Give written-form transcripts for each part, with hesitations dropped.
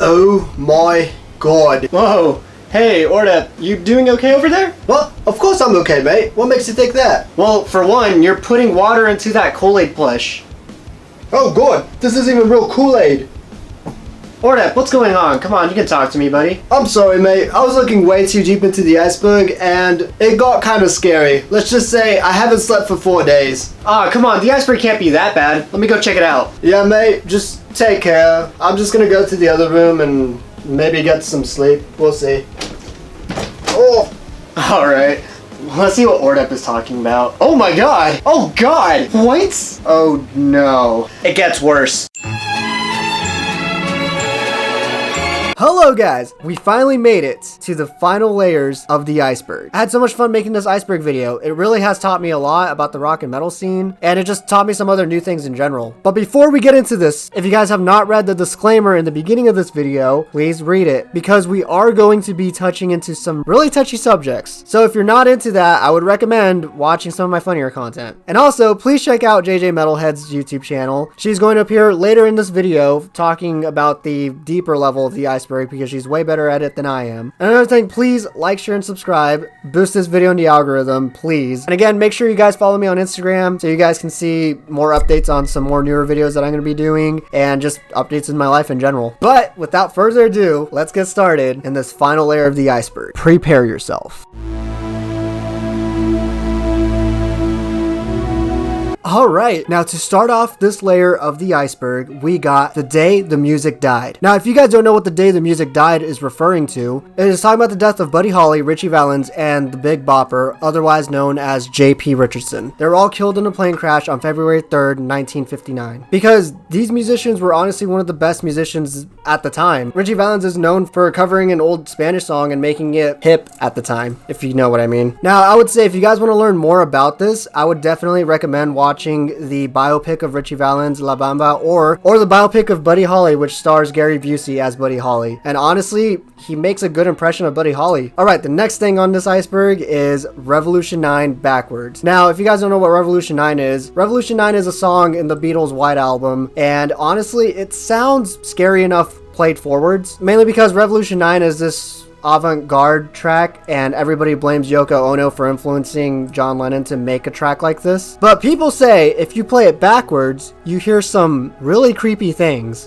Oh my god. Whoa. Hey, Ordep, you doing okay over there? Well, of course I'm okay, mate. What makes you think that? Well, for one, you're putting water into that Kool-Aid plush. Oh god, this isn't even real Kool-Aid. Ordep, what's going on? Come on, you can talk to me, buddy. I'm sorry, mate. I was looking way too deep into the iceberg and it got kind of scary. Let's just say I haven't slept for 4 days. Ah, come on, the iceberg can't be that bad. Let me go check it out. Yeah, mate, just take care. I'm just gonna go to the other room and maybe get some sleep. We'll see. Oh! Alright. Let's see what Ordep is talking about. Oh my god! Oh god! What? Oh no. It gets worse. Hello guys, we finally made it to the final layers of the iceberg. I had so much fun making this iceberg video. It really has taught me a lot about the rock and metal scene, and it just taught me some other new things in general. But before we get into this, if you guys have not read the disclaimer in the beginning of this video, please read it, because we are going to be touching into some really touchy subjects. So if you're not into that, I would recommend watching some of my funnier content. And also, please check out JJ Metalhead's YouTube channel. She's going to appear later in this video talking about the deeper level of the iceberg, because she's way better at it than I am. And another thing, please like, share, and subscribe. Boost this video in the algorithm, please. And again, make sure you guys follow me on Instagram so you guys can see more updates on some more newer videos that I'm going to be doing and just updates in my life in general. But without further ado, let's get started in this final layer of the iceberg. Prepare yourself. Alright, now to start off this layer of the iceberg, we got the day the music died. Now, if you guys don't know what the day the music died is referring to, it is talking about the death of Buddy Holly, Richie Valens, and the Big Bopper, otherwise known as J.P. Richardson. They were all killed in a plane crash on February 3rd, 1959. Because these musicians were honestly one of the best musicians at the time. Richie Valens is known for covering an old Spanish song and making it hip at the time, if you know what I mean. Now, I would say if you guys want to learn more about this, I would definitely recommend watching the biopic of Richie Valens, La Bamba, or the biopic of Buddy Holly, which stars Gary Busey as Buddy Holly. And honestly, he makes a good impression of Buddy Holly. Alright, the next thing on this iceberg is Revolution 9 backwards. Now, if you guys don't know what Revolution 9 is a song in the Beatles' White Album, and honestly, it sounds scary enough played forwards, mainly because Revolution 9 is this avant-garde track and everybody blames Yoko Ono for influencing John Lennon to make a track like this. But people say if you play it backwards, you hear some really creepy things.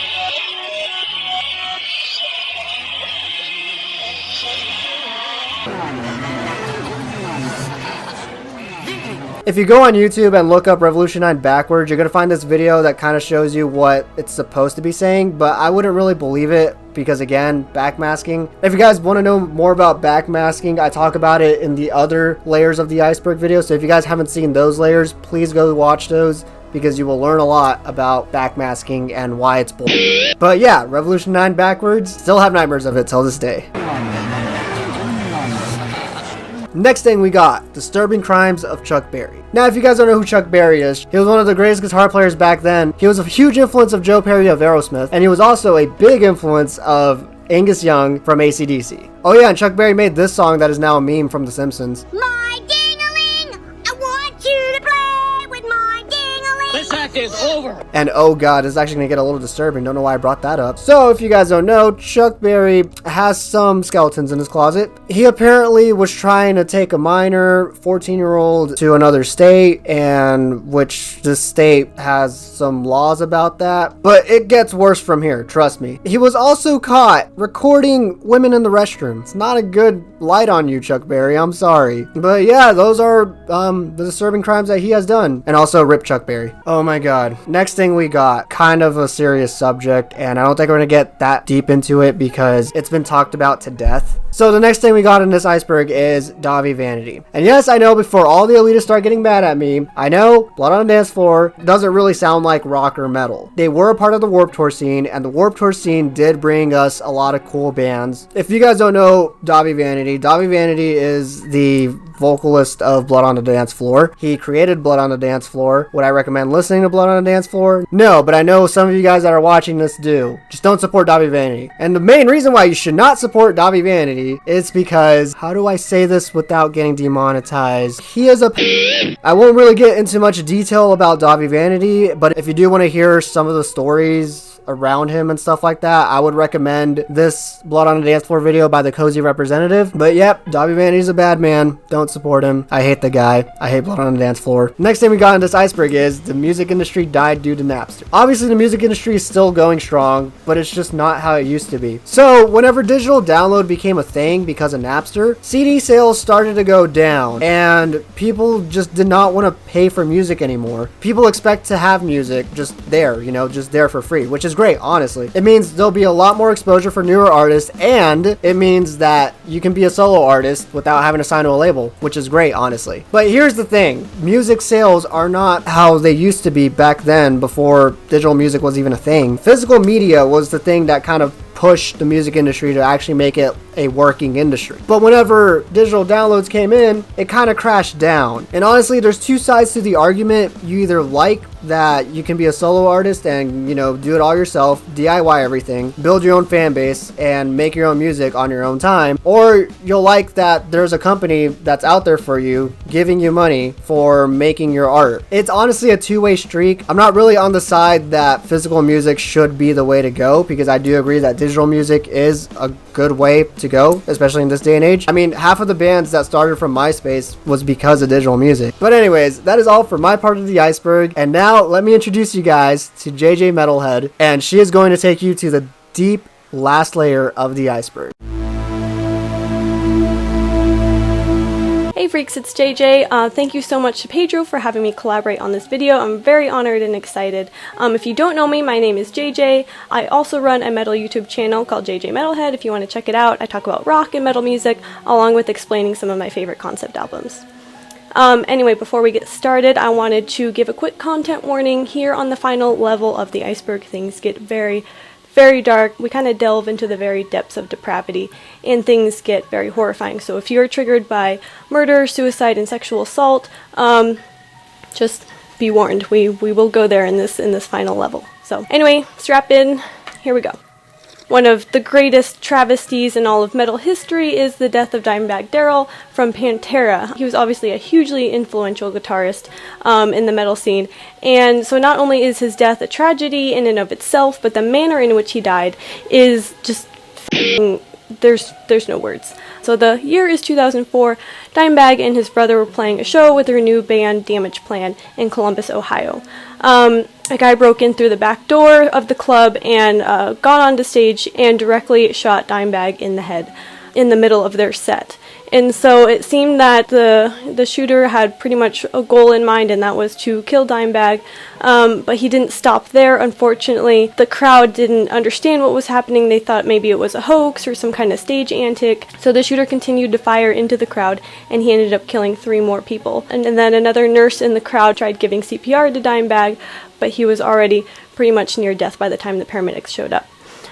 If you go on YouTube and look up Revolution 9 backwards, you're going to find this video that kind of shows you what it's supposed to be saying, but I wouldn't really believe it because, again, backmasking. If you guys want to know more about backmasking, I talk about it in the other layers of the iceberg video, so if you guys haven't seen those layers, please go watch those because you will learn a lot about backmasking and why it's bull. But yeah, Revolution 9 backwards, still have nightmares of it till this day. Next thing we got, Disturbing Crimes of Chuck Berry. Now, if you guys don't know who Chuck Berry is, he was one of the greatest guitar players back then. He was a huge influence of Joe Perry of Aerosmith, and he was also a big influence of Angus Young from AC/DC. Oh yeah, and Chuck Berry made this song that is now a meme from The Simpsons. My ding-a-ling, I want you to play with my ding-a-ling. This act is over. And oh god, it's actually gonna get a little disturbing. Don't know why I brought that up. So if you guys don't know, Chuck Berry has some skeletons in his closet. He apparently was trying to take a minor 14-year-old to another state, and which this state has some laws about that. But it gets worse from here, trust me. He was also caught recording women in the restroom. It's not a good light on you, Chuck Berry. I'm sorry. But yeah, those are the disturbing crimes that he has done. And also rip Chuck Berry. Oh my god. Next thing we got, kind of a serious subject, and I don't think we're gonna get that deep into it because it's been talked about to death. So the next thing we got in this iceberg is Davi Vanity. And yes, I know before all the elitists start getting mad at me, I know Blood on the Dance Floor doesn't really sound like rock or metal. They were a part of the Warped Tour scene, and the Warped Tour scene did bring us a lot of cool bands. If you guys don't know Davi Vanity is the vocalist of Blood on the Dance Floor. He created Blood on the Dance Floor. Would I recommend listening to Blood on the Dance Floor? No, but I know some of you guys that are watching this do. Just don't support Davi Vanity. And the main reason why you should not support Davi Vanity is because, how do I say this without getting demonetized? He is a I won't really get into much detail about Davi Vanity, but if you do want to hear some of the stories around him and stuff like that, I would recommend this Blood on the Dance Floor video by the Cozy Representative. But yep, Dobby Vandy's a bad man. Don't support him. I hate the guy. I hate Blood on the Dance Floor. Next thing we got in this iceberg is the music industry died due to Napster. Obviously, the music industry is still going strong, but it's just not how it used to be. So whenever digital download became a thing because of Napster, CD sales started to go down, and people just did not want to pay for music anymore. People expect to have music just there, you know, just there for free, which is great, honestly. It means there'll be a lot more exposure for newer artists, and it means that you can be a solo artist without having to sign to a label, which is great, honestly. But here's the thing, music sales are not how they used to be back then before digital music was even a thing. Physical media was the thing that kind of pushed the music industry to actually make it a working industry. But whenever digital downloads came in, it kind of crashed down. And honestly, there's two sides to the argument. You either like that you can be a solo artist and, you know, do it all yourself, DIY everything, build your own fan base, and make your own music on your own time, or you'll like that there's a company that's out there for you, giving you money for making your art. It's honestly a two-way streak. I'm not really on the side that physical music should be the way to go, because I do agree that digital music is a good way to go, especially in this day and age. I mean, half of the bands that started from MySpace was because of digital music. But anyways, that is all for my part of the iceberg, and now let me introduce you guys to JJ Metalhead, and she is going to take you to the deep last layer of the iceberg. Hey freaks, it's JJ. Thank you so much to Pedro for having me collaborate on this video. I'm very honored and excited. If you don't know me, my name is JJ. I also run a metal YouTube channel called JJ Metalhead if you want to check it out. I talk about rock and metal music along with explaining some of my favorite concept albums. Anyway, before we get started, I wanted to give a quick content warning. Here on the final level of the iceberg, things get very dark. We kind of delve into the very depths of depravity, and things get very horrifying. So if you're triggered by murder, suicide, and sexual assault, just be warned. We will go there in this final level. So anyway, strap in. Here we go. One of the greatest travesties in all of metal history is the death of Dimebag Darrell from Pantera. He was obviously a hugely influential guitarist in the metal scene, and so not only is his death a tragedy in and of itself, but the manner in which he died is just there's no words. So the year is 2004. Dimebag and his brother were playing a show with their new band Damage Plan in Columbus, Ohio. A guy broke in through the back door of the club and got onto stage and directly shot Dimebag in the head in the middle of their set. And so it seemed that the shooter had pretty much a goal in mind, and that was to kill Dimebag, but he didn't stop there, unfortunately. The crowd didn't understand what was happening. They thought maybe it was a hoax or some kind of stage antic. So the shooter continued to fire into the crowd, and he ended up killing 3 more people. And then another nurse in the crowd tried giving CPR to Dimebag, but he was already pretty much near death by the time the paramedics showed up.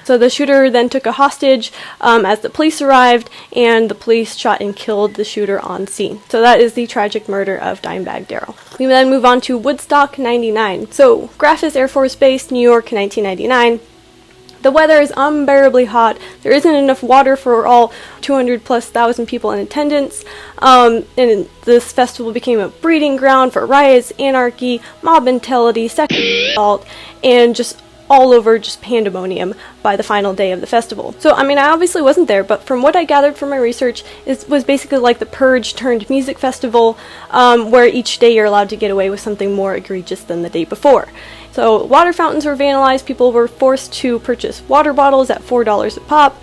So the shooter then took a hostage as the police arrived, and the police shot and killed the shooter on scene. So that is the tragic murder of Dimebag Darrell. We then move on to Woodstock 99. So Grafis Air Force Base, New York, 1999. The weather is unbearably hot. There isn't enough water for all 200,000+ people in attendance. And this festival became a breeding ground for riots, anarchy, mob mentality, sexual assault, and just all over just pandemonium by the final day of the festival. So, I mean, I obviously wasn't there, but from what I gathered from my research, it was basically like the Purge turned music festival, where each day you're allowed to get away with something more egregious than the day before. So, water fountains were vandalized, people were forced to purchase water bottles at $4 a pop.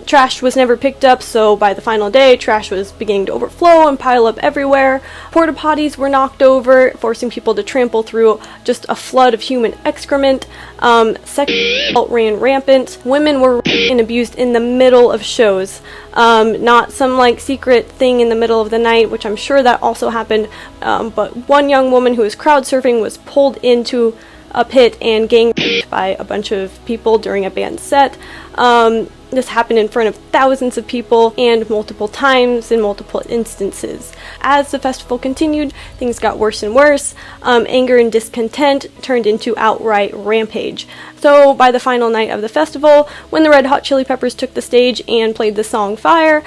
Trash was never picked up, so by the final day, trash was beginning to overflow and pile up everywhere. Porta potties were knocked over, forcing people to trample through just a flood of human excrement. Sexual assault ran rampant. Women were raped and abused in the middle of shows. Not some like secret thing in the middle of the night, which I'm sure that also happened, but one young woman who was crowd surfing was pulled into a pit and gang raped by a bunch of people during a band set. This happened in front of thousands of people and multiple times in multiple instances. As the festival continued, things got worse and worse. Anger and discontent turned into outright rampage. So by the final night of the festival, when the Red Hot Chili Peppers took the stage and played the song Fire,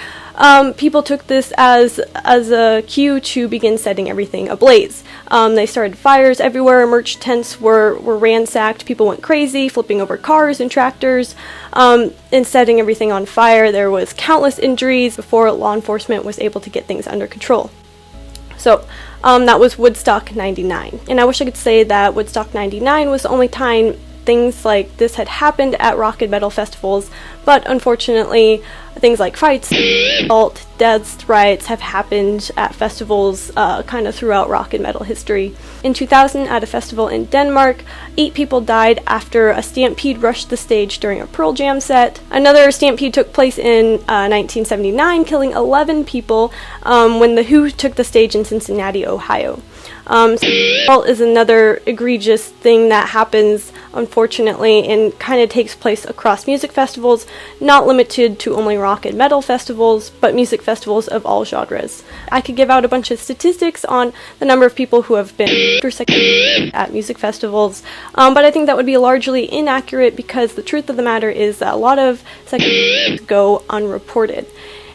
people took this as a cue to begin setting everything ablaze. They started fires everywhere. Merch tents were ransacked. People went crazy, flipping over cars and tractors and setting everything on fire. There was countless injuries before law enforcement was able to get things under control. So that was Woodstock 99. And I wish I could say that Woodstock 99 was the only time things like this had happened at rock and metal festivals, but unfortunately things like fights, assault, deaths, riots have happened at festivals kind of throughout rock and metal history. In 2000, at a festival in Denmark, 8 people died after a stampede rushed the stage during a Pearl Jam set. Another stampede took place in 1979, killing 11 people when The Who took the stage in Cincinnati, Ohio. Assault is another egregious thing that happens, unfortunately, and kind of takes place across music festivals, not limited to only rock and metal festivals, but music festivals of all genres. I could give out a bunch of statistics on the number of people who have been at music festivals, but I think that would be largely inaccurate because the truth of the matter is that a lot of go unreported.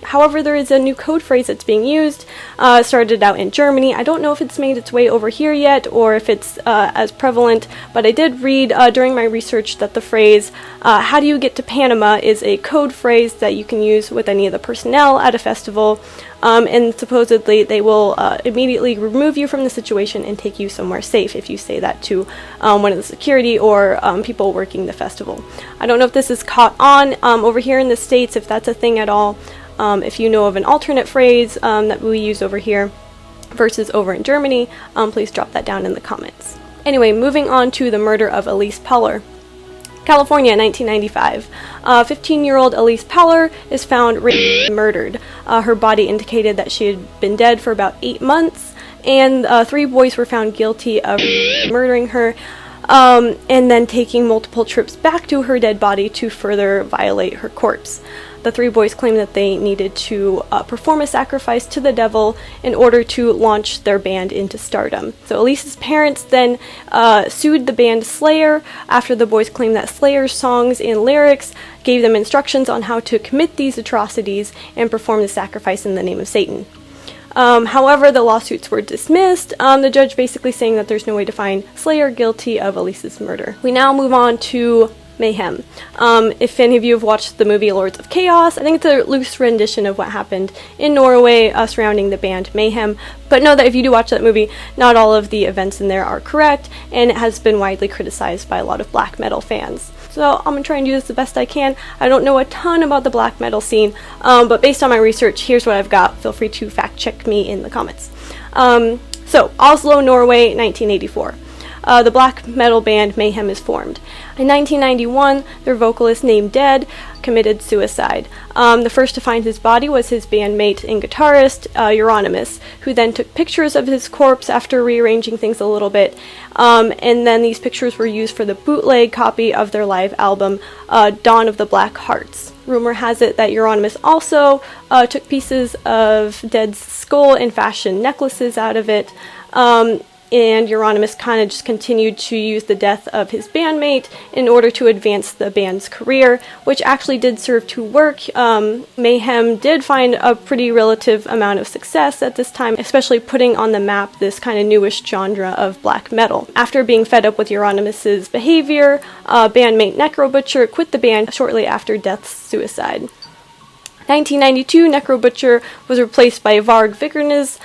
However, there is a new code phrase that's being used. It started out in Germany. I don't know if it's made its way over here yet or if it's as prevalent, but I did read during my research that the phrase, how do you get to Panama, is a code phrase that you can use with any of the personnel at a festival, and supposedly they will immediately remove you from the situation and take you somewhere safe if you say that to one of the security or people working the festival. I don't know if this is caught on over here in the States, if that's a thing at all. If you know of an alternate phrase that we use over here versus over in Germany, please drop that down in the comments. Anyway, moving on to the murder of Elise Peller. California, 1995. 15-year-old Elise Peller is found murdered. Her body indicated that she had been dead for about 8 months, and 3 boys were found guilty of murdering her, and then taking multiple trips back to her dead body to further violate her corpse. The 3 boys claimed that they needed to perform a sacrifice to the devil in order to launch their band into stardom. So Elise's parents then sued the band Slayer after the boys claimed that Slayer's songs and lyrics gave them instructions on how to commit these atrocities and perform the sacrifice in the name of Satan. However, the lawsuits were dismissed, the judge basically saying that there's no way to find Slayer guilty of Elise's murder. We now move on to Mayhem. If any of you have watched the movie Lords of Chaos, I think it's a loose rendition of what happened in Norway surrounding the band Mayhem, but know that if you do watch that movie, not all of the events in there are correct, and it has been widely criticized by a lot of black metal fans. So I'm going to try and do this the best I can. I don't know a ton about the black metal scene, but based on my research, here's what I've got. Feel free to fact check me in the comments. So, Oslo, Norway, 1984. The black metal band Mayhem is formed. In 1991, their vocalist, named Dead, committed suicide. The first to find his body was his bandmate and guitarist, Euronymous, who then took pictures of his corpse after rearranging things a little bit, and then these pictures were used for the bootleg copy of their live album, Dawn of the Black Hearts. Rumor has it that Euronymous also took pieces of Dead's skull and fashioned necklaces out of it, and Euronymous kind of just continued to use the death of his bandmate in order to advance the band's career, which actually did serve to work. Mayhem did find a pretty relative amount of success at this time, especially putting on the map this kind of newish genre of black metal. After being fed up with Euronymous' behavior, bandmate Necro Butcher quit the band shortly after Death's suicide. 1992, Necro Butcher was replaced by Varg Vikernes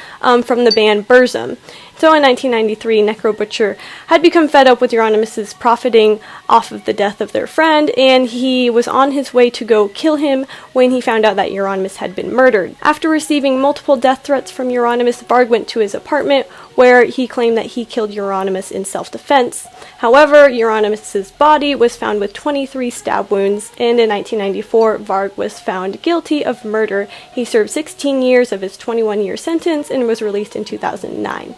from the band Burzum. So in 1993, Necro Butcher had become fed up with Euronymous' profiting off of the death of their friend, and he was on his way to go kill him when he found out that Euronymous had been murdered. After receiving multiple death threats from Euronymous, Varg went to his apartment where he claimed that he killed Euronymous in self-defense. However, Euronymous' body was found with 23 stab wounds, and in 1994, Varg was found guilty of murder. He served 16 years of his 21-year sentence and was released in 2009.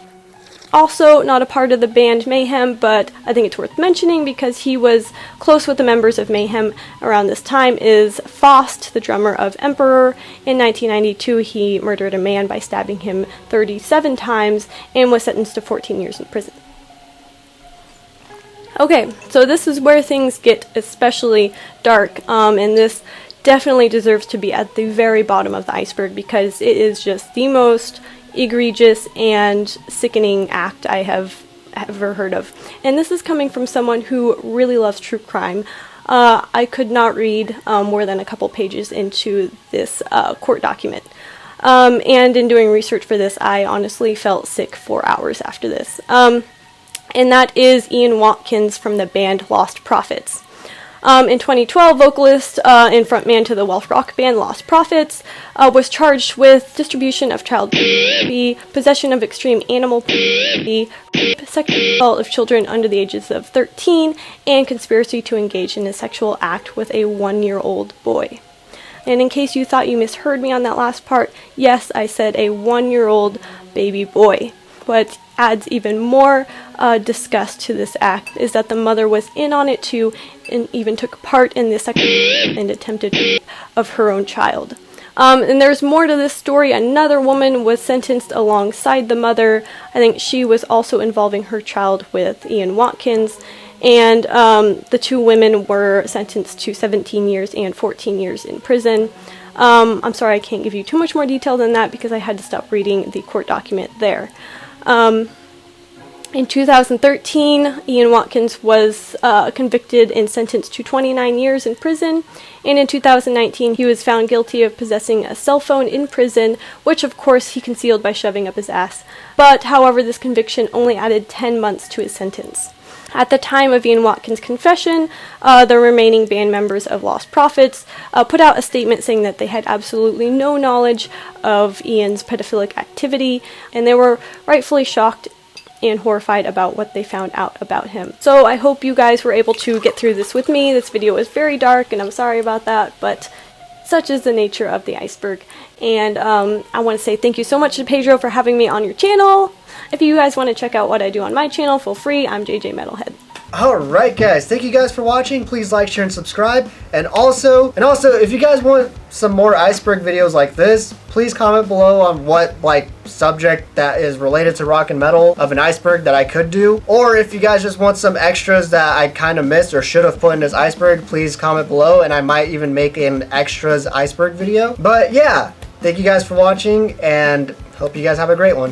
Also, not a part of the band Mayhem, but I think it's worth mentioning because he was close with the members of Mayhem around this time, is Faust, the drummer of Emperor. In 1992, he murdered a man by stabbing him 37 times and was sentenced to 14 years in prison. Okay, so this is where things get especially dark, and this definitely deserves to be at the very bottom of the iceberg because it is just the most egregious and sickening act I have ever heard of. And this is coming from someone who really loves true crime. I could not read more than a couple pages into this court document. And in doing research for this, I honestly felt sick for hours after this. And that is Ian Watkins from the band Lost Prophets. In 2012, vocalist and frontman to the Welsh rock band Lost Prophets was charged with distribution of child pornography, possession of extreme animal pornography, sexual assault of children under the ages of 13, and conspiracy to engage in a sexual act with a 1-year-old boy. And in case you thought you misheard me on that last part, yes, I said a 1-year-old baby boy. What adds even more disgust to this act is that the mother was in on it too and even took part in the sexual and attempted rape of her own child. And there's more to this story. Another woman was sentenced alongside the mother. I think she was also involving her child with Ian Watkins. And the two women were sentenced to 17 years and 14 years in prison. I'm sorry I can't give you too much more detail than that because I had to stop reading the court document there. In 2013, Ian Watkins was convicted and sentenced to 29 years in prison, and in 2019 he was found guilty of possessing a cell phone in prison, which of course he concealed by shoving up his ass. But however, this conviction only added 10 months to his sentence. At the time of Ian Watkins' confession, the remaining band members of Lost Prophets put out a statement saying that they had absolutely no knowledge of Ian's pedophilic activity, and they were rightfully shocked and horrified about what they found out about him. So I hope you guys were able to get through this with me. This video is very dark, and I'm sorry about that, but such is the nature of the Iceberg. And I want to say thank you so much to Pedro for having me on your channel. If you guys want to check out what I do on my channel, feel free. I'm JJ Metalhead. Alright guys, thank you guys for watching. Please like, share, and subscribe. And also, if you guys want some more Iceberg videos like this, please comment below on what subject that is related to rock and metal of an Iceberg that I could do. Or if you guys just want some extras that I kind of missed or should have put in this Iceberg, please comment below and I might even make an extras Iceberg video. But yeah, thank you guys for watching and hope you guys have a great one.